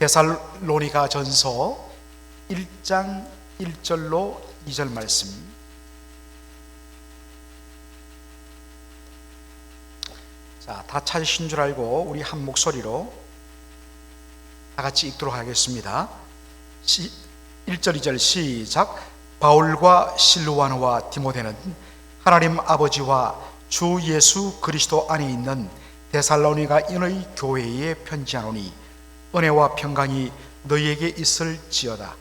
데살로니가 전서 1장 1절로 2절 말씀. 자, 다 찾으신 줄 알고 우리 한 목소리로 다 같이 읽도록 하겠습니다. 1절 2절 시작. 바울과 실루아노와 디모데는 하나님 아버지와 주 예수 그리스도 안에 있는 데살로니가 인의 교회에 편지하노니 은혜와 평강이 너희에게 있을지어다.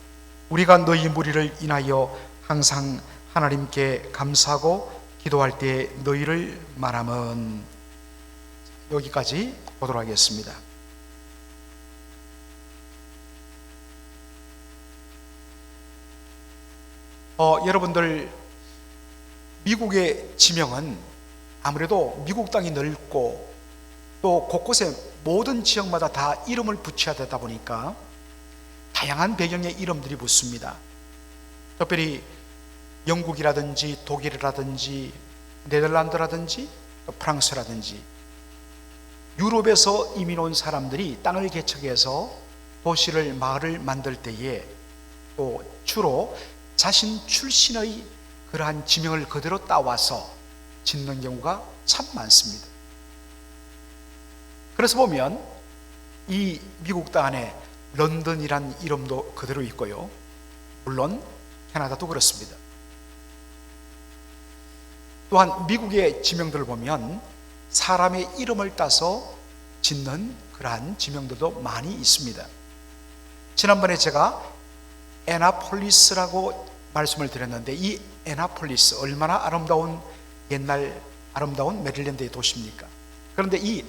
우리가 너희 무리를 인하여 항상 하나님께 감사하고 기도할 때 너희를 말함은. 여기까지 보도록 하겠습니다. 여러분들, 미국의 지명은 아무래도 미국 땅이 넓고 또 곳곳에 모든 지역마다 다 이름을 붙여야 되다 보니까 다양한 배경의 이름들이 붙습니다. 특별히 영국이라든지 독일이라든지 네덜란드라든지 프랑스라든지 유럽에서 이민 온 사람들이 땅을 개척해서 도시를 마을을 만들 때에 또 주로 자신 출신의 그러한 지명을 그대로 따와서 짓는 경우가 참 많습니다. 그래서 보면 이 미국 땅 안에 런던이란 이름도 그대로 있고요, 물론 캐나다도 그렇습니다. 또한 미국의 지명들을 보면 사람의 이름을 따서 짓는 그러한 지명들도 많이 있습니다. 지난번에 제가 애나폴리스라고 말씀을 드렸는데, 이 애나폴리스 얼마나 아름다운 옛날 아름다운 메릴랜드의 도시입니까? 그런데 이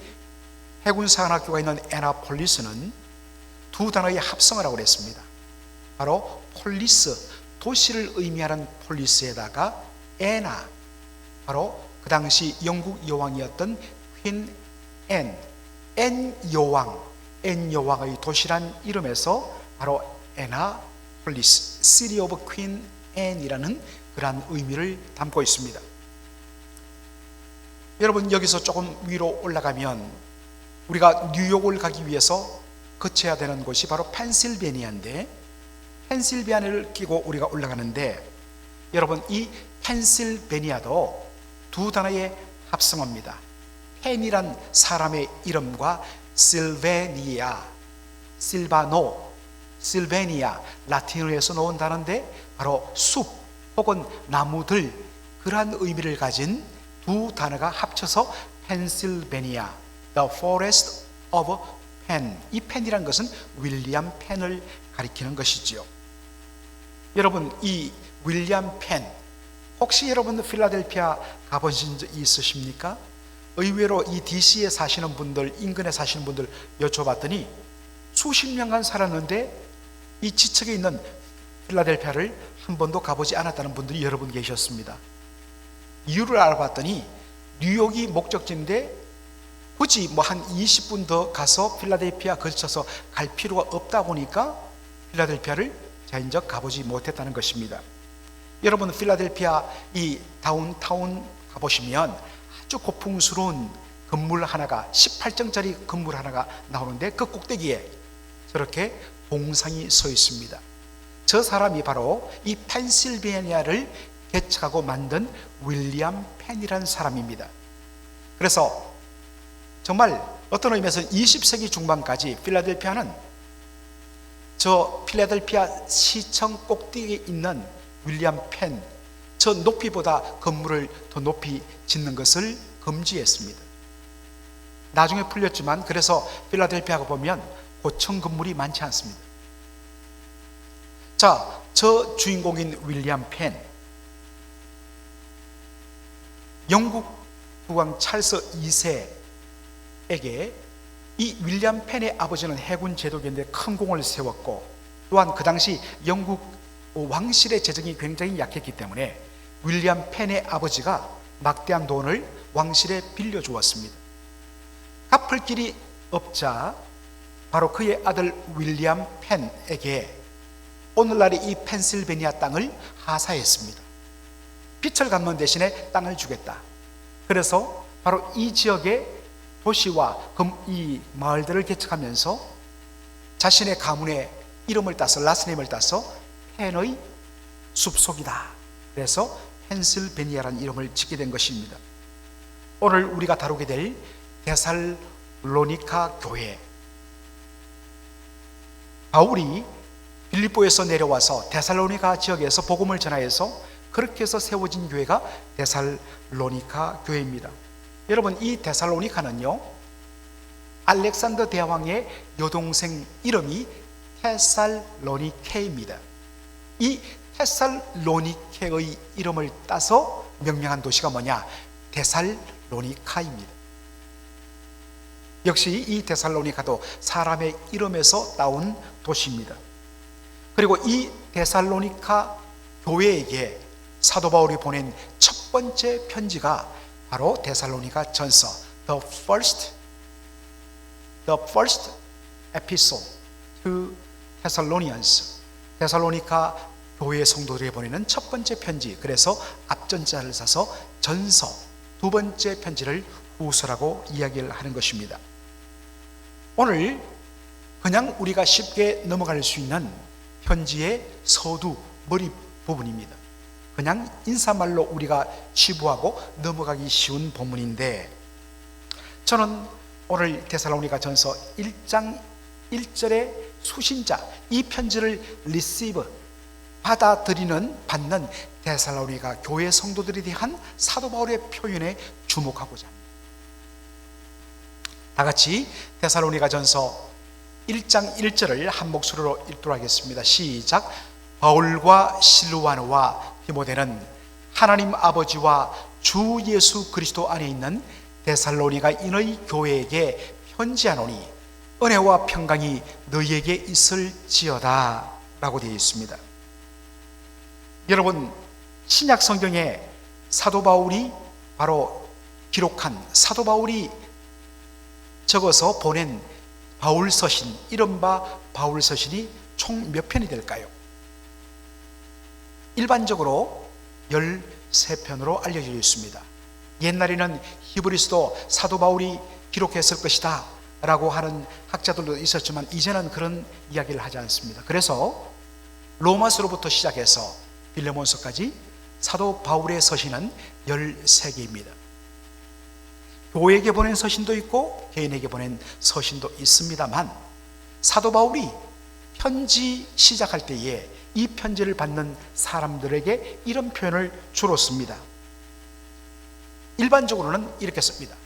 해군사관학교가 있는 애나폴리스는 두 단어의 합성을 하고 그랬습니다. 바로 폴리스, 도시를 의미하는 폴리스에다가 애나, 바로 그 당시 영국 여왕이었던 퀸 앤 여왕의 도시란 이름에서 바로 애나폴리스, City of Queen Anne이라는 그러한 의미를 담고 있습니다. 여러분, 여기서 조금 위로 올라가면 우리가 뉴욕을 가기 위해서 거쳐야 되는 곳이 바로 펜실베니아인데, 펜실베니아를 끼고 우리가 올라가는데, 여러분, 이 펜실베니아도 두 단어의 합성어입니다. 펜이란 사람의 이름과 실베니아, 실바노, 실베니아, 라틴어에서 나온 단어인데 바로 숲 혹은 나무들, 그러한 의미를 가진 두 단어가 합쳐서 펜실베니아, The Forest of Penn. 이 펜이란 것은 윌리엄 펜을 가리키는 것이지요. 여러분, 이 윌리엄 펜, 혹시 여러분 필라델피아 가보신 적 있으십니까? 의외로 이 DC에 사시는 분들, 인근에 사시는 분들 여쭤봤더니 수십 년간 살았는데 이 지척에 있는 필라델피아를 한 번도 가보지 않았다는 분들이 여러 분 계셨습니다. 이유를 알아봤더니 뉴욕이 목적지인데 굳이 한 20분 더 가서 필라델피아 거쳐서 갈 필요가 없다 보니까 필라델피아를 자연적 가보지 못했다는 것입니다. 여러분, 필라델피아 이 다운타운 가보시면 아주 고풍스러운 건물 하나가, 18층짜리 건물 하나가 나오는데 그 꼭대기에 저렇게 봉상이 서 있습니다. 저 사람이 바로 이 펜실베니아를 개척하고 만든 윌리엄 펜이라는 사람입니다. 그래서 정말 어떤 의미에서 20세기 중반까지 필라델피아는 저 필라델피아 시청 꼭대기에 있는 윌리엄 펜, 저 높이보다 건물을 더 높이 짓는 것을 금지했습니다. 나중에 풀렸지만, 그래서 필라델피아가 보면 고층 건물이 많지 않습니다. 자, 저 주인공인 윌리엄 펜, 영국 국왕 찰스 2세에게 이 윌리엄 펜의 아버지는 해군 제독인데 큰 공을 세웠고, 또한 그 당시 영국 왕실의 재정이 굉장히 약했기 때문에 윌리엄 펜의 아버지가 막대한 돈을 왕실에 빌려주었습니다. 갚을 길이 없자 바로 그의 아들 윌리엄 펜에게 오늘날의 이 펜실베니아 땅을 하사했습니다. 빚을 갚는 대신에 땅을 주겠다. 그래서 바로 이 지역의 도시와 이 마을들을 개척하면서 자신의 가문의 이름을 따서 라스네임을 따서 펜의 숲속이다. 그래서 펜실베니아라는 이름을 짓게 된 것입니다. 오늘 우리가 다루게 될 데살로니가 교회, 바울이 빌립보에서 내려와서 데살로니가 지역에서 복음을 전하여서 그렇게 해서 세워진 교회가 데살로니가 교회입니다. 여러분, 이 데살로니가는요, 알렉산더 대왕의 여동생 이름이 테살로니케입니다. 이 테살로니케의 이름을 따서 명명한 도시가 뭐냐? 데살로니카입니다. 역시 이 데살로니카도 사람의 이름에서 따온 도시입니다. 그리고 이 데살로니카 교회에게 사도 바울이 보낸 첫 번째 편지가 바로 데살로니가 전서, the first epistle to Thessalonians, 데살로니카 교회 성도들에 보내는 첫 번째 편지. 그래서 앞전자를 사서 전서, 두 번째 편지를 후서라고 이야기를 하는 것입니다. 오늘 그냥 우리가 쉽게 넘어갈 수 있는 편지의 서두 머리 부분입니다. 그냥 인사말로 우리가 치부하고 넘어가기 쉬운 본문인데, 저는 오늘 데살로니가 전서 1장 1절의 수신자, 이 편지를 받는 데살로니가 교회 성도들에 대한 사도 바울의 표현에 주목하고자 합니다. 다 같이 데살로니가 전서 1장 1절을 한 목소리로 읽도록 하겠습니다. 시작. 바울과 실루아노와 디모데는 하나님 아버지와 주 예수 그리스도 안에 있는 데살로니가인의 교회에게 편지하노니 은혜와 평강이 너희에게 있을지어다 라고 되어 있습니다. 여러분, 신약 성경에 사도 바울이 바로 기록한, 사도 바울이 적어서 보낸 바울 서신, 이른바 바울 서신이 총 몇 편이 될까요? 일반적으로 13편으로 알려져 있습니다. 옛날에는 히브리서도 사도 바울이 기록했을 것이다 라고 하는 학자들도 있었지만 이제는 그런 이야기를 하지 않습니다. 그래서 로마서로부터 시작해서 빌레몬서까지 사도 바울의 서신은 13개입니다. 교회에게 보낸 서신도 있고 개인에게 보낸 서신도 있습니다만, 사도 바울이 편지 시작할 때에 이 편지를 받는 사람들에게 이런 표현을 주로 씁니다. 일반적으로는 이렇게 씁니다.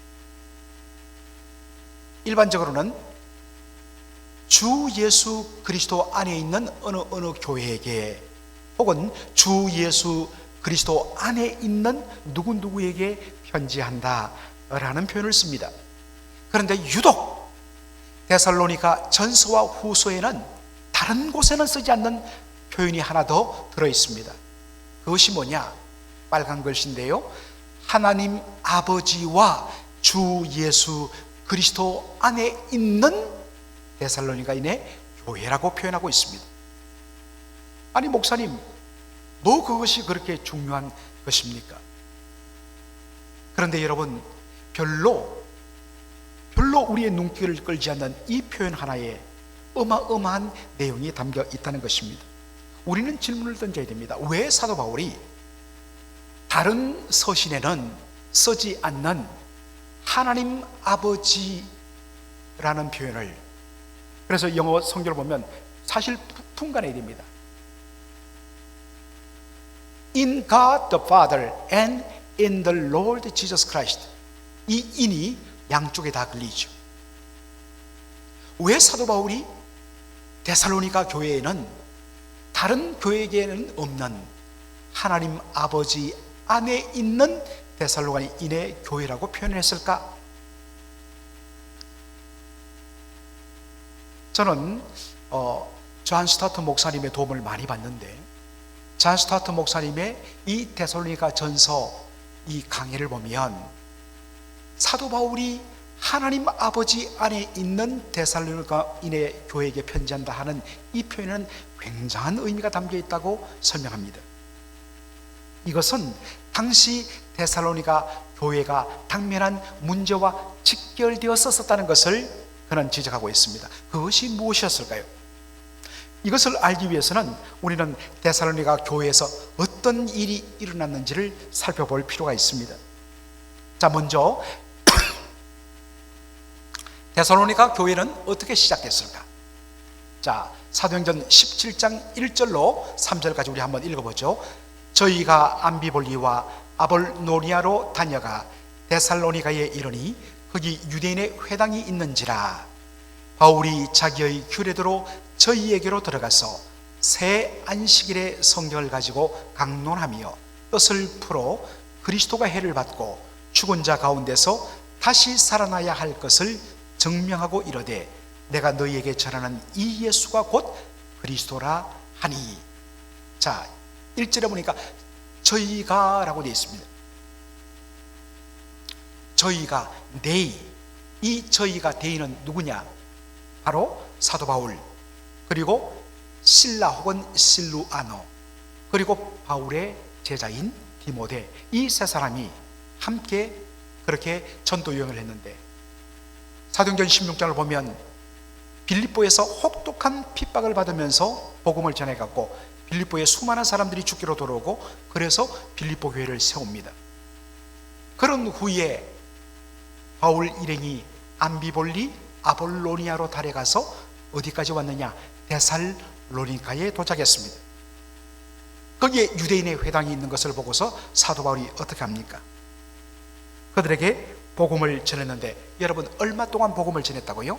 일반적으로는 주 예수 그리스도 안에 있는 어느 교회에게, 혹은 주 예수 그리스도 안에 있는 누구에게 편지한다 라는 표현을 씁니다. 그런데 유독 데살로니가 전서와 후서에는 다른 곳에는 쓰지 않는 표현이 하나 더 들어있습니다. 그것이 뭐냐? 빨간 글씨인데요, 하나님 아버지와 주 예수 그리스도 안에 있는 데살로니가인의 교회라고 표현하고 있습니다. 아니 목사님, 뭐 그것이 그렇게 중요한 것입니까? 그런데 여러분, 별로 우리의 눈길을 끌지 않는 이 표현 하나에 어마어마한 내용이 담겨 있다는 것입니다. 우리는 질문을 던져야 됩니다. 왜 사도 바울이 다른 서신에는 쓰지 않는 하나님 아버지라는 표현을, 그래서 영어 성경을 보면 사실 분간해야 됩니다. In God the Father and in the Lord Jesus Christ, 이 인이 양쪽에 다 걸리죠. 왜 사도 바울이 데살로니가 교회에는 다른 교회에게는 없는 하나님 아버지 안에 있는 데살로니가인의 교회라고 표현했을까? 저는 존 스타트 목사님의 도움을 많이 받는데, 존 스타트 목사님의 이 데살로니가 전서 이 강의를 보면 사도 바울이 하나님 아버지 안에 있는 데살로니가인의 교회에게 편지한다 하는 이 표현은 굉장한 의미가 담겨 있다고 설명합니다. 이것은 당시 데살로니가 교회가 당면한 문제와 직결되어 썼다는 것을 그는 지적하고 있습니다. 그것이 무엇이었을까요? 이것을 알기 위해서는 우리는 데살로니가 교회에서 어떤 일이 일어났는지를 살펴볼 필요가 있습니다. 자, 먼저 데살로니가 교회는 어떻게 시작됐을까? 자, 사도행전 17장 1절로 3절까지 우리 한번 읽어보죠. 저희가 암비볼리와 아볼로니아로 다녀가 데살로니가에 이르니 거기 유대인의 회당이 있는지라. 바울이 자기의 규례대로 저희에게로 들어가서 새 안식일의 성경을 가지고 강론하며 뜻을 풀어 그리스도가 해를 받고 죽은 자 가운데서 다시 살아나야 할 것을 증명하고 이르되 내가 너희에게 전하는 이 예수가 곧 그리스도라 하니. 자, 1절에 보니까 저희가 라고 되어 있습니다. 저희가, they. 이 저희가 they는 누구냐? 바로 사도 바울, 그리고 실라 혹은 실루아노, 그리고 바울의 제자인 디모데, 이 세 사람이 함께 그렇게 전도 여행을 했는데, 사도행전 16장을 보면 빌립보에서 혹독한 핍박을 받으면서 복음을 전해갖고 빌립보에 수많은 사람들이 죽기로 돌아오고, 그래서 빌립보 교회를 세웁니다. 그런 후에 바울 일행이 암비볼리 아볼로니아로 달려가서 어디까지 왔느냐? 데살로니가에 도착했습니다. 거기에 유대인의 회당이 있는 것을 보고서 사도 바울이 어떻게 합니까? 그들에게 복음을 전했는데, 여러분 얼마 동안 복음을 전했다고요?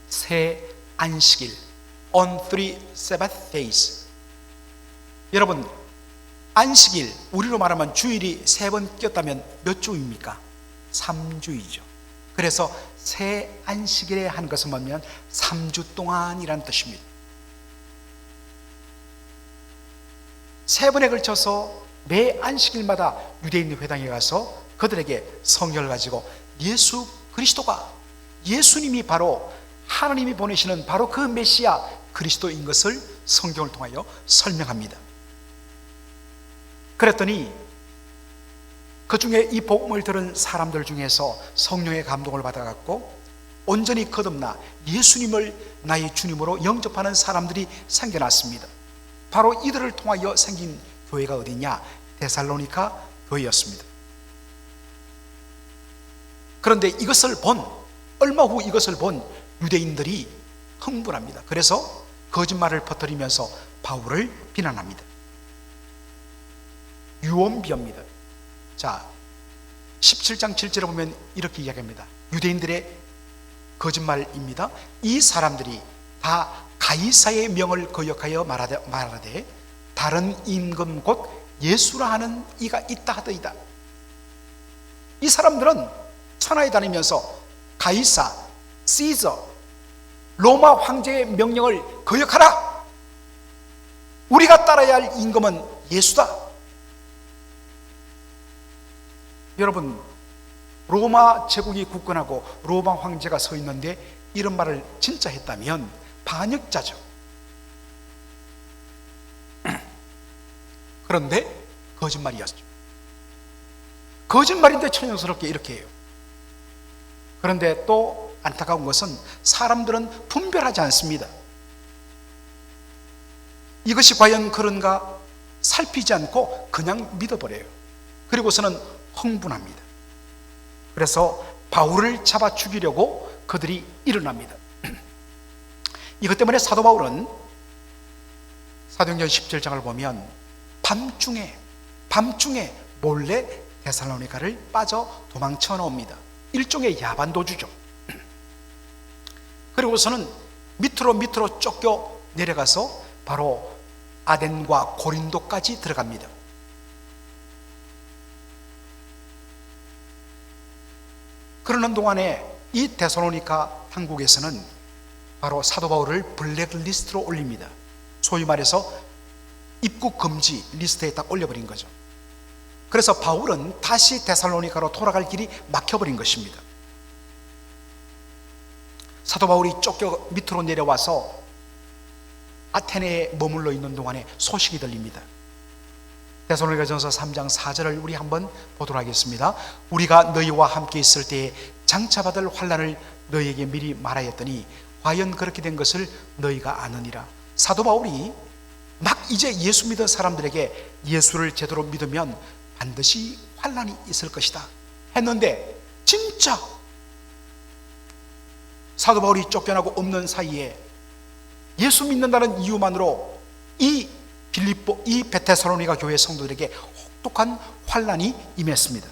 새 안식일, on 3 Sabbath days. 여러분, 안식일, 우리로 말하면 주일이 3번 꼈다면 몇 주입니까? 3주이죠. 그래서 새 안식일에 한 것은 뭐냐면 3주 동안이라는 뜻입니다. 3번에 걸쳐서 매 안식일마다 유대인 회당에 가서 그들에게 성경을 가지고 예수 그리스도가, 예수님이 바로 하나님이 보내시는 바로 그 메시아 그리스도인 것을 성경을 통하여 설명합니다. 그랬더니 그 중에 이 복음을 들은 사람들 중에서 성령의 감동을 받아갖고 온전히 거듭나 예수님을 나의 주님으로 영접하는 사람들이 생겨났습니다. 바로 이들을 통하여 생긴 교회가 어디냐? 데살로니가 교회였습니다. 그런데 이것을 본, 얼마 후 이것을 본 유대인들이 흥분합니다. 그래서 거짓말을 퍼뜨리면서 바울을 비난합니다. 유언비어입니다. 자, 17장 7절에 보면 이렇게 이야기합니다. 유대인들의 거짓말입니다. 이 사람들이 다 가이사의 명을 거역하여 말하되 다른 임금 곧 예수라 하는 이가 있다 하더이다. 이 사람들은 천하에 다니면서 가이사, 시저, 로마 황제의 명령을 거역하라. 우리가 따라야 할 임금은 예수다. 여러분, 로마 제국이 굳건하고 로마 황제가 서 있는데 이런 말을 진짜 했다면 반역자죠. 그런데 거짓말이었죠. 거짓말인데 천연스럽게 이렇게 해요. 그런데 또 안타까운 것은 사람들은 분별하지 않습니다. 이것이 과연 그런가 살피지 않고 그냥 믿어버려요. 그리고서는 흥분합니다. 그래서 바울을 잡아 죽이려고 그들이 일어납니다. 이것 때문에 사도 바울은 사도행전 17장을 보면 밤중에 몰래 데살로니가를 빠져 도망쳐 나옵니다. 일종의 야반도주죠. 그리고서는 밑으로 쫓겨 내려가서 바로 아덴과 고린도까지 들어갑니다. 그러는 동안에 이 데살로니가 당국에서는 바로 사도 바울을 블랙리스트로 올립니다. 소위 말해서 입국 금지 리스트에 딱 올려버린 거죠. 그래서 바울은 다시 데살로니가로 돌아갈 길이 막혀버린 것입니다. 사도 바울이 쫓겨 밑으로 내려와서 아테네에 머물러 있는 동안에 소식이 들립니다. 데살로니가전서 3장 4절을 우리 한번 보도록 하겠습니다. 우리가 너희와 함께 있을 때에 장차받을 환난을 너희에게 미리 말하였더니 과연 그렇게 된 것을 너희가 아느니라. 사도 바울이 막 이제 예수 믿은 사람들에게 예수를 제대로 믿으면 반드시 환난이 있을 것이다 했는데, 진짜 사도 바울이 쫓겨나고 없는 사이에 예수 믿는다는 이유만으로 이 베테살로니가 교회 성도들에게 혹독한 환난이 임했습니다.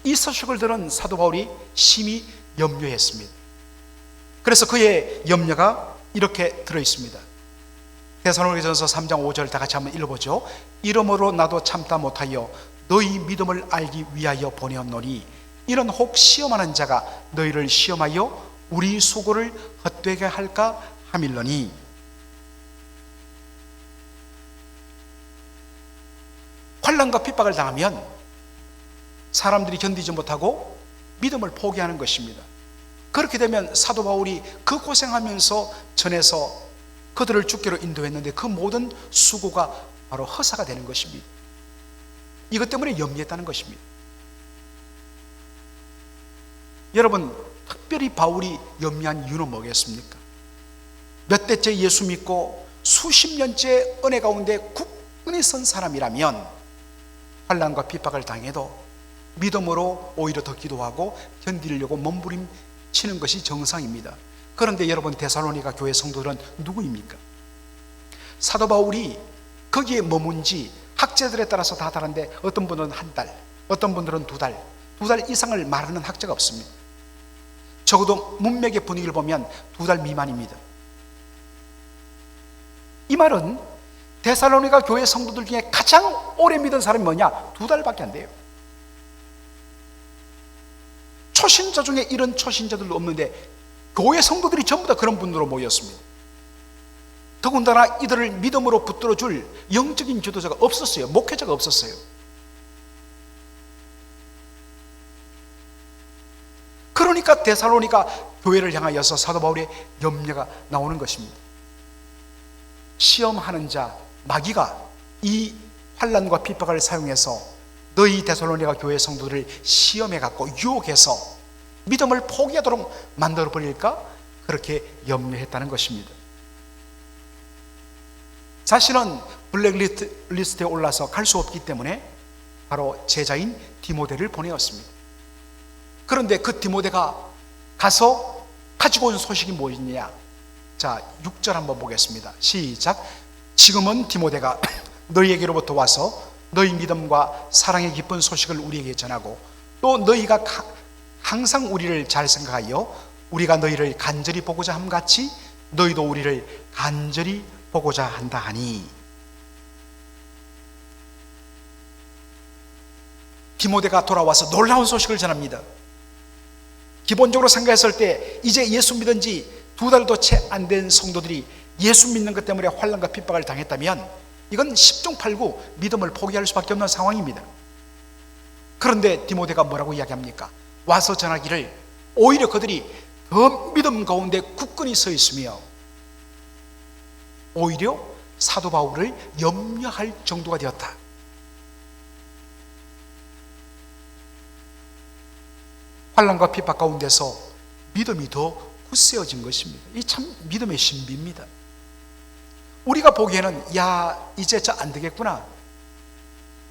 이 소식을 들은 사도 바울이 심히 염려했습니다. 그래서 그의 염려가 이렇게 들어있습니다. 데살로니가전서 3장 5절 다 같이 한번 읽어보죠. 이러므로 나도 참다 못하여 너희 믿음을 알기 위하여 보내었노니 이런 혹 시험하는 자가 너희를 시험하여 우리 수고를 헛되게 할까 함일러니. 환난과 핍박을 당하면 사람들이 견디지 못하고 믿음을 포기하는 것입니다. 그렇게 되면 사도 바울이 그 고생하면서 전해서 그들을 주께로 인도했는데 그 모든 수고가 바로 허사가 되는 것입니다. 이것 때문에 염려했다는 것입니다. 여러분, 특별히 바울이 염려한 이유는 뭐겠습니까? 몇 대째 예수 믿고 수십 년째 은혜 가운데 굳건히 선 사람이라면 환난과 핍박을 당해도 믿음으로 오히려 더 기도하고 견디려고 몸부림치는 것이 정상입니다. 그런데 여러분, 데살로니가 교회 성도들은 누구입니까? 사도 바울이 거기에 머문 지 학자들에 따라서 다 다른데 어떤 분은 한 달, 어떤 분들은 두 달 이상을 말하는 학자가 없습니다. 적어도 문맥의 분위기를 보면 두 달 미만입니다. 이 말은 데살로니가 교회 성도들 중에 가장 오래 믿은 사람이 뭐냐? 두 달밖에 안 돼요. 초신자 중에 이런 초신자들도 없는데 교회 성도들이 전부 다 그런 분으로 모였습니다. 더군다나 이들을 믿음으로 붙들어줄 영적인 지도자가 없었어요. 목회자가 없었어요. 그러니까 데살로니가 교회를 향하여서 사도 바울의 염려가 나오는 것입니다. 시험하는 자 마귀가 이 환난과 핍박을 사용해서 너희 데살로니가 교회 성도들을 시험해 갖고 유혹해서 믿음을 포기하도록 만들어 버릴까? 그렇게 염려했다는 것입니다. 자신은 블랙리스트에 올라서 갈 수 없기 때문에 바로 제자인 디모데를 보내었습니다. 그런데 그 디모데가 가서 가지고 온 소식이 무엇이냐? 자, 6절 한번 보겠습니다. 시작. 지금은 디모데가 너희에게로부터 와서 너희 믿음과 사랑의 기쁜 소식을 우리에게 전하고 또 너희가 항상 우리를 잘 생각하여 우리가 너희를 간절히 보고자 함같이 너희도 우리를 간절히 보고자 한다 하니. 디모데가 돌아와서 놀라운 소식을 전합니다. 기본적으로 생각했을 때 이제 예수 믿은 지 두 달도 채 안 된 성도들이 예수 믿는 것 때문에 환난과 핍박을 당했다면 이건 10중 8구 믿음을 포기할 수밖에 없는 상황입니다. 그런데 디모데가 뭐라고 이야기합니까? 와서 전하기를 오히려 그들이 더 믿음 가운데 굳건히 서 있으며 오히려 사도 바울을 염려할 정도가 되었다. 환난과 핍박 가운데서 믿음이 더 굳세어진 것입니다. 이 참 믿음의 신비입니다. 우리가 보기에는 야 이제 저 안 되겠구나,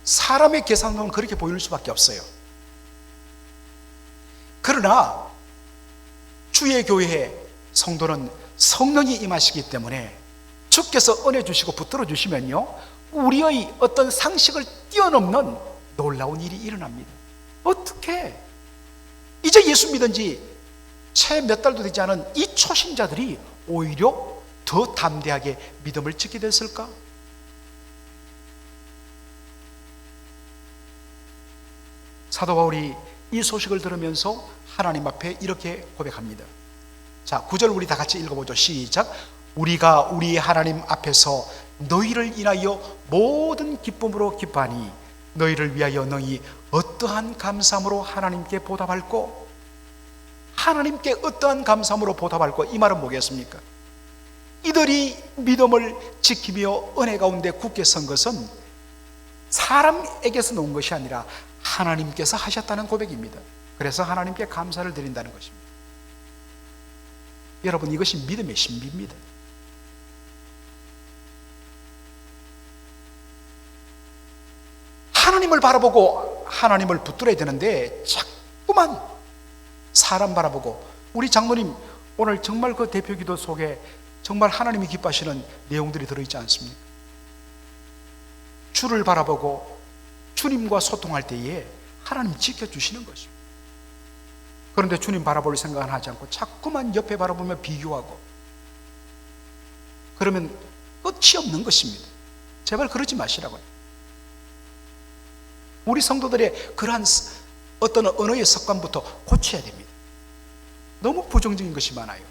사람의 계산으로는 그렇게 보일 수밖에 없어요. 그러나 주의 교회의 성도는 성령이 임하시기 때문에 주께서 은혜 주시고 붙들어 주시면요 우리의 어떤 상식을 뛰어넘는 놀라운 일이 일어납니다. 어떻게 이제 예수 믿은 지 채 몇 달도 되지 않은 이 초신자들이 오히려 더 담대하게 믿음을 지키게 됐을까? 사도 바울이 이 소식을 들으면서 하나님 앞에 이렇게 고백합니다. 자, 9절 우리 다 같이 읽어보죠. 시작. 우리가 우리 하나님 앞에서 너희를 인하여 모든 기쁨으로 기뻐하니 너희를 위하여 너희 어떠한 감사함으로 하나님께 보답할꼬? 하나님께 어떠한 감사함으로 보답할꼬? 이 말은 뭐겠습니까? 이들이 믿음을 지키며 은혜 가운데 굳게 선 것은 사람에게서 놓은 것이 아니라 하나님께서 하셨다는 고백입니다. 그래서 하나님께 감사를 드린다는 것입니다. 여러분, 이것이 믿음의 신비입니다. 하나님을 바라보고 하나님을 붙들어야 되는데 자꾸만 사람 바라보고, 우리 장로님 오늘 정말 그 대표기도 속에 정말 하나님이 기뻐하시는 내용들이 들어있지 않습니까? 주를 바라보고 주님과 소통할 때에 하나님 지켜주시는 것입니다. 그런데 주님 바라볼 생각은 하지 않고 자꾸만 옆에 바라보며 비교하고, 그러면 끝이 없는 것입니다. 제발 그러지 마시라고요. 우리 성도들의 그러한 어떤 언어의 습관부터 고쳐야 됩니다. 너무 부정적인 것이 많아요.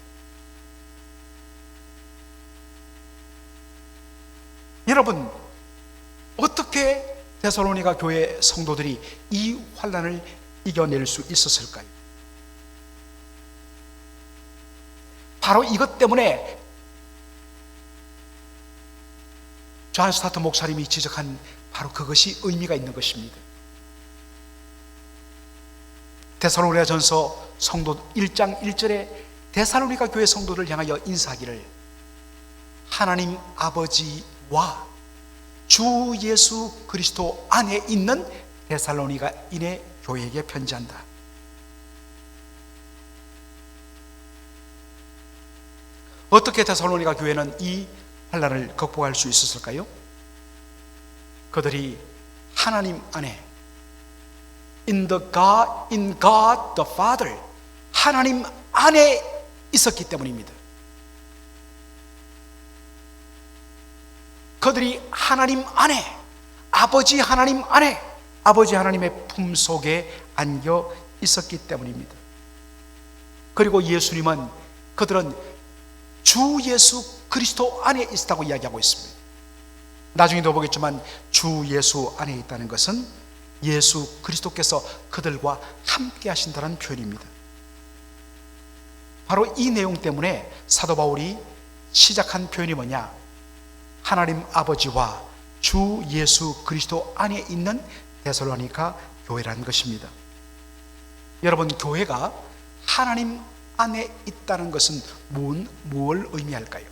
여러분, 어떻게 데살로니가 교회 성도들이 이 환난을 이겨낼 수 있었을까요? 바로 이것 때문에 존 스타트 목사님이 지적한 바로 그것이 의미가 있는 것입니다. 데살로니가 전서 성도 1장 1절에 데살로니가 교회 성도를 향하여 인사하기를, 하나님 아버지와 주 예수 그리스도 안에 있는 데살로니가인의 교회에게 편지한다. 어떻게 데살로니가 교회는 이 환난을 극복할 수 있었을까요? 그들이 하나님 안에 in God the Father, 하나님 안에 있었기 때문입니다. 그들이 하나님 안에, 아버지 하나님 안에, 아버지 하나님의 품속에 안겨 있었기 때문입니다. 그리고 예수님은, 그들은 주 예수 그리스도 안에 있다고 이야기하고 있습니다. 나중에도 보겠지만 주 예수 안에 있다는 것은 예수 그리스도께서 그들과 함께 하신다는 표현입니다. 바로 이 내용 때문에 사도 바울이 시작한 표현이 뭐냐? 하나님 아버지와 주 예수 그리스도 안에 있는 데살로니가 교회라는 것입니다. 여러분, 교회가 하나님 안에 있다는 것은 무엇을 의미할까요?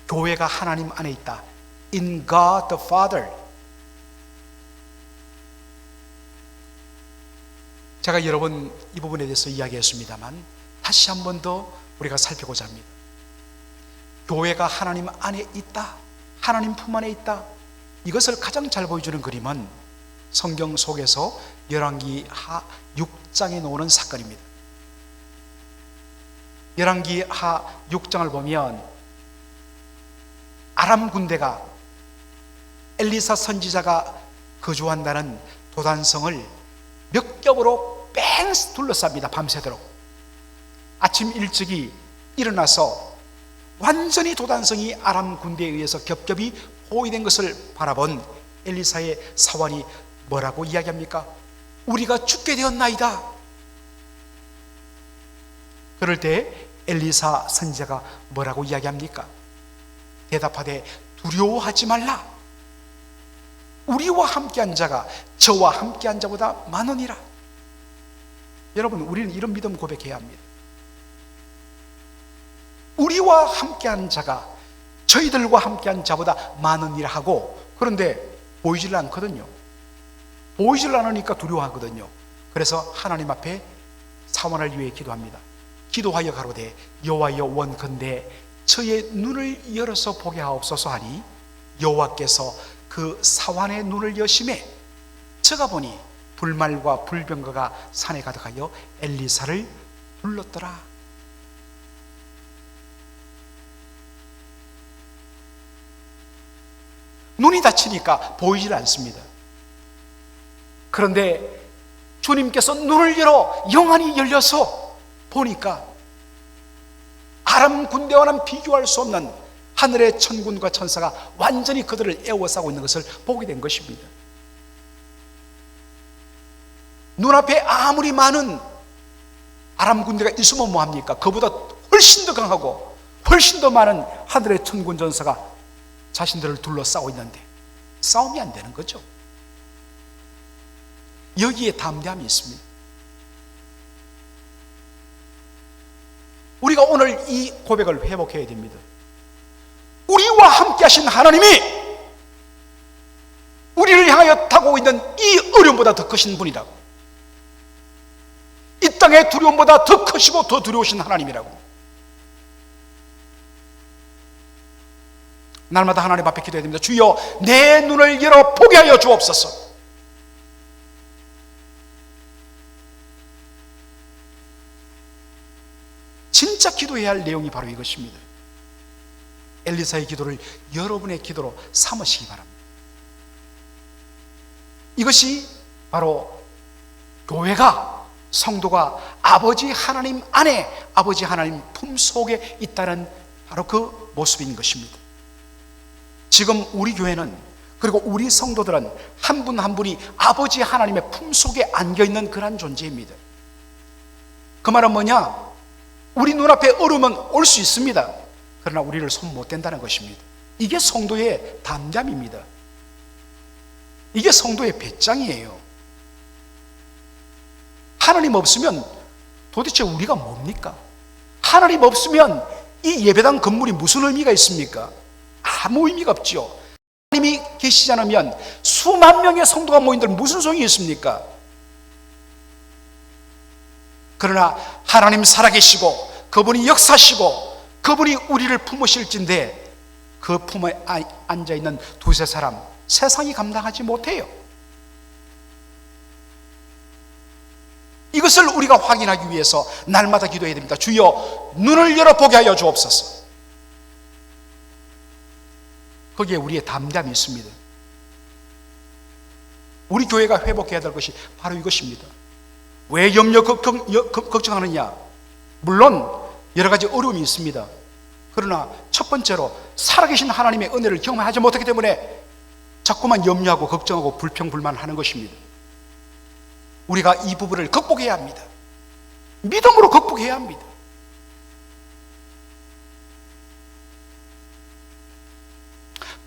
교회가 하나님 안에 있다, in God the Father. 제가 여러 번 이 부분에 대해서 이야기했습니다만 다시 한 번 더 우리가 살펴보자 합니다. 교회가 하나님 안에 있다, 하나님 품 안에 있다, 이것을 가장 잘 보여주는 그림은 성경 속에서 열왕기하 6장에 나오는 사건입니다. 열왕기하 6장을 보면 아람 군대가 엘리사 선지자가 거주한다는 도단성을 몇 겹으로 뺑 둘러쌉니다. 밤새도록. 아침 일찍이 일어나서 완전히 도단성이 아람 군대에 의해서 겹겹이 포위된 것을 바라본 엘리사의 사환이 뭐라고 이야기합니까? 우리가 죽게 되었나이다. 그럴 때 엘리사 선지자가 뭐라고 이야기합니까? 대답하되 두려워하지 말라. 우리와 함께한 자가 저와 함께한 자보다 많으니라. 여러분, 우리는 이런 믿음 고백해야 합니다. 우리와 함께한 자가 저희들과 함께한 자보다 많으니라 하고, 그런데 보이질 않거든요. 보이질 않으니까 두려워하거든요. 그래서 하나님 앞에 사원을 위해 기도합니다. 기도하여 가로되 여호와여 원컨대 저의 눈을 열어서 보게 하옵소서 하니 여호와께서 그 사환의 눈을 여심해 저가 보니 불말과 불병거가 산에 가득하여 엘리사를 불렀더라. 눈이 닫히니까 보이질 않습니다. 그런데 주님께서 눈을 열어 영안이 열려서 보니까 아람 군대와는 비교할 수 없는 하늘의 천군과 천사가 완전히 그들을 에워싸고 있는 것을 보게 된 것입니다. 눈앞에 아무리 많은 아람 군대가 있으면 뭐합니까? 그보다 훨씬 더 강하고 훨씬 더 많은 하늘의 천군 천사가 자신들을 둘러싸고 있는데 싸움이 안 되는 거죠. 여기에 담대함이 있습니다. 우리가 오늘 이 고백을 회복해야 됩니다. 우리와 함께 하신 하나님이 우리를 향하여 타고 있는 이 어려움보다 더 크신 분이라고, 이 땅의 두려움보다 더 크시고 더 두려우신 하나님이라고. 날마다 하나님 앞에 기도해야 됩니다. 주여, 내 눈을 열어 보게 하여 주옵소서. 진짜 기도해야 할 내용이 바로 이것입니다. 엘리사의 기도를 여러분의 기도로 삼으시기 바랍니다. 이것이 바로 교회가, 성도가 아버지 하나님 안에, 아버지 하나님 품속에 있다는 바로 그 모습인 것입니다. 지금 우리 교회는, 그리고 우리 성도들은 한 분 한 분이 아버지 하나님의 품속에 안겨있는 그런 존재입니다. 그 말은 뭐냐? 우리 눈앞에 어려움은 올 수 있습니다. 그러나 우리를 손 못 댄다는 것입니다. 이게 성도의 담담입니다. 이게 성도의 배짱이에요. 하나님 없으면 도대체 우리가 뭡니까? 하나님 없으면 이 예배당 건물이 무슨 의미가 있습니까? 아무 의미가 없죠. 하나님이 계시지 않으면 수만 명의 성도가 모인들 무슨 소용이 있습니까? 그러나 하나님 살아계시고 그분이 역사시고 그분이 우리를 품으실진데 그 품에 앉아있는 두세 사람, 세상이 감당하지 못해요. 이것을 우리가 확인하기 위해서 날마다 기도해야 됩니다. 주여, 눈을 열어보게 하여 주옵소서. 거기에 우리의 담담이 있습니다. 우리 교회가 회복해야 될 것이 바로 이것입니다. 왜 염려 걱정하느냐? 물론 여러 가지 어려움이 있습니다. 그러나 첫 번째로 살아계신 하나님의 은혜를 경험하지 못하기 때문에 자꾸만 염려하고 걱정하고 불평불만하는 것입니다. 우리가 이 부분을 극복해야 합니다. 믿음으로 극복해야 합니다.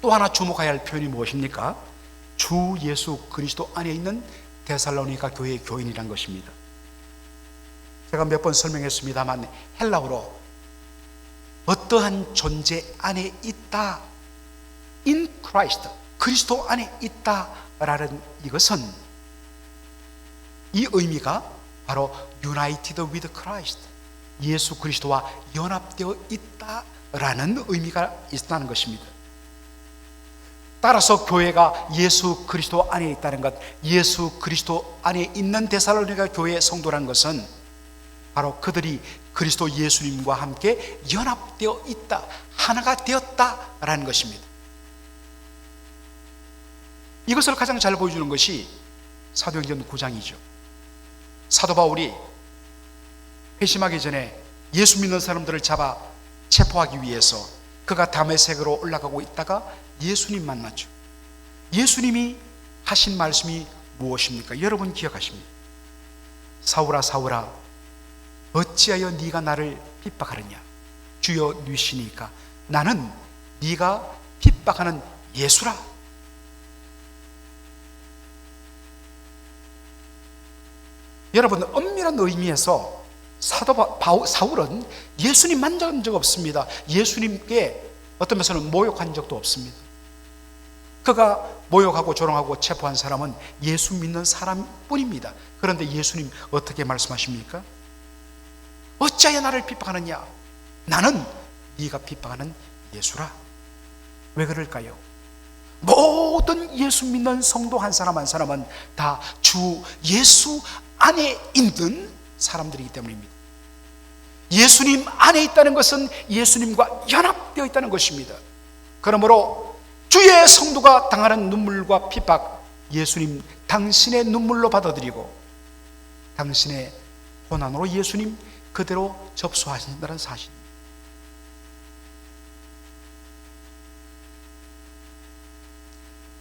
또 하나 주목해야 할 표현이 무엇입니까? 주 예수 그리스도 안에 있는 데살로니가 교회의 교인이란 것입니다. 제가 몇 번 설명했습니다만 헬라어로 어떠한 존재 안에 있다, in Christ, 그리스도 안에 있다라는 이것은, 이 의미가 바로 united with Christ, 예수 그리스도와 연합되어 있다라는 의미가 있다는 것입니다. 따라서 교회가 예수 그리스도 안에 있다는 것, 예수 그리스도 안에 있는 데살로니가 교회의 성도라는 것은 바로 그들이 그리스도 예수님과 함께 연합되어 있다, 하나가 되었다라는 것입니다. 이것을 가장 잘 보여주는 것이 사도행전 9장이죠. 사도 바울이 회심하기 전에 예수 믿는 사람들을 잡아 체포하기 위해서 그가 다메섹으로 올라가고 있다가 예수님 만났죠. 예수님이 하신 말씀이 무엇입니까? 여러분 기억하십니까? 사울아 사울아, 어찌하여 네가 나를 핍박하느냐? 주여 누시니까 나는 네가 핍박하는 예수라. 여러분, 엄밀한 의미에서 사울은 예수님 만난 적 없습니다. 예수님께 어떤 면에서는 모욕한 적도 없습니다. 그가 모욕하고 조롱하고 체포한 사람은 예수 믿는 사람뿐입니다. 그런데 예수님 어떻게 말씀하십니까? 어찌하여 나를 핍박하느냐? 나는 네가 핍박하는 예수라. 왜 그럴까요? 모든 예수 믿는 성도 한 사람 한 사람은 다 주 예수 안에 있는 사람들이기 때문입니다. 예수님 안에 있다는 것은 예수님과 연합되어 있다는 것입니다. 그러므로 주의 성도가 당하는 눈물과 핍박, 예수님 당신의 눈물로 받아들이고 당신의 고난으로 예수님 그대로 접수하신다는 사실.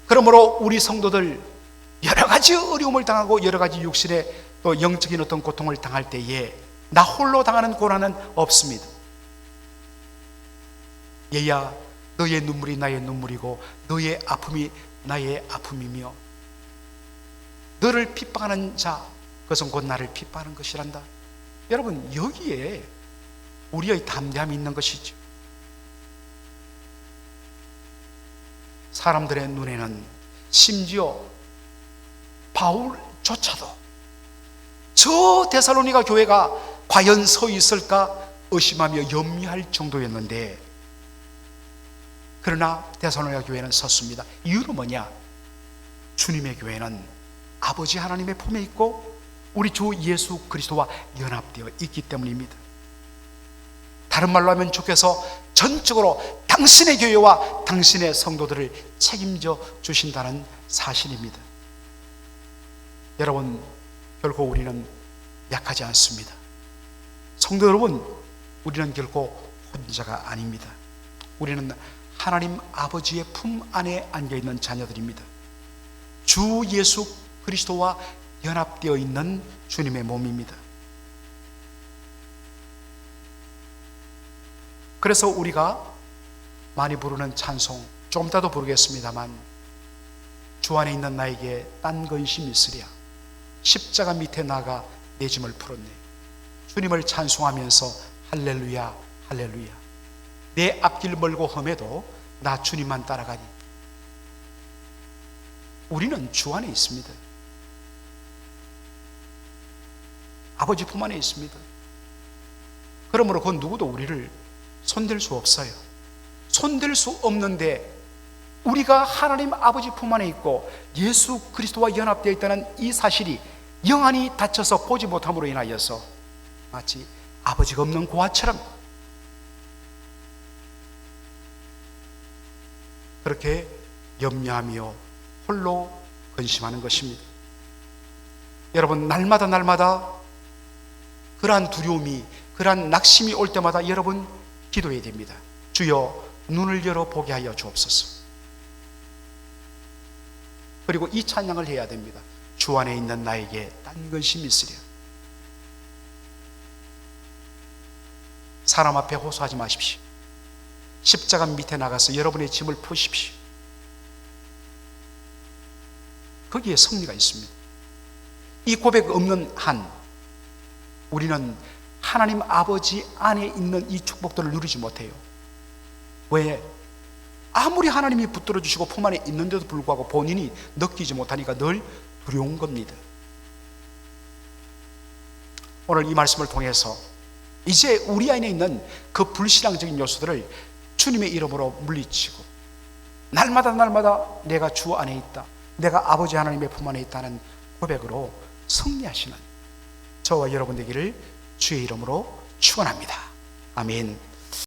그러므로 우리 성도들 여러 가지 어려움을 당하고 여러 가지 육신의 또 영적인 어떤 고통을 당할 때에 나 홀로 당하는 고난은 없습니다. 얘야, 너의 눈물이 나의 눈물이고 너의 아픔이 나의 아픔이며 너를 핍박하는 자 그것은 곧 나를 핍박하는 것이란다. 여러분, 여기에 우리의 담대함이 있는 것이죠. 사람들의 눈에는 심지어 바울조차도 저 데살로니가 교회가 과연 서 있을까 의심하며 염려할 정도였는데, 그러나 데살로니가 교회는 섰습니다. 이유는 뭐냐? 주님의 교회는 아버지 하나님의 품에 있고 우리 주 예수 그리스도와 연합되어 있기 때문입니다. 다른 말로 하면 주께서 전적으로 당신의 교회와 당신의 성도들을 책임져 주신다는 사실입니다. 여러분, 결코 우리는 약하지 않습니다. 성도 여러분, 우리는 결코 혼자가 아닙니다. 우리는 하나님 아버지의 품 안에 안겨있는 자녀들입니다. 주 예수 그리스도와 연합되어 있는 주님의 몸입니다. 그래서 우리가 많이 부르는 찬송, 좀 이따도 부르겠습니다만, 주 안에 있는 나에게 딴 근심이 있으랴, 십자가 밑에 나가 내 짐을 풀었네. 주님을 찬송하면서 할렐루야 할렐루야, 내 앞길 멀고 험해도 나 주님만 따라가니. 우리는 주 안에 있습니다. 아버지 품 안에 있습니다. 그러므로 그 누구도 우리를 손댈 수 없어요. 손댈 수 없는데, 우리가 하나님 아버지 품 안에 있고 예수 그리스도와 연합되어 있다는 이 사실이 영안이 닫혀서 보지 못함으로 인하여서 마치 아버지가 없는 고아처럼 그렇게 염려하며 홀로 근심하는 것입니다. 여러분, 날마다 그러한 두려움이, 그러한 낙심이 올 때마다 여러분 기도해야 됩니다. 주여, 눈을 열어 보게 하여 주옵소서. 그리고 이 찬양을 해야 됩니다. 주 안에 있는 나에게 딴 근심이 있으랴. 사람 앞에 호소하지 마십시오. 십자가 밑에 나가서 여러분의 짐을 푸십시오. 거기에 승리가 있습니다. 이 고백 없는 한 우리는 하나님 아버지 안에 있는 이 축복들을 누리지 못해요. 왜? 아무리 하나님이 붙들어 주시고 품 안에 있는데도 불구하고 본인이 느끼지 못하니까 늘 두려운 겁니다. 오늘 이 말씀을 통해서 이제 우리 안에 있는 그 불신앙적인 요소들을 주님의 이름으로 물리치고, 날마다 내가 주 안에 있다, 내가 아버지 하나님의 품 안에 있다는 고백으로 승리하시는 저와 여러분 되기를 주의 이름으로 축원합니다. 아멘.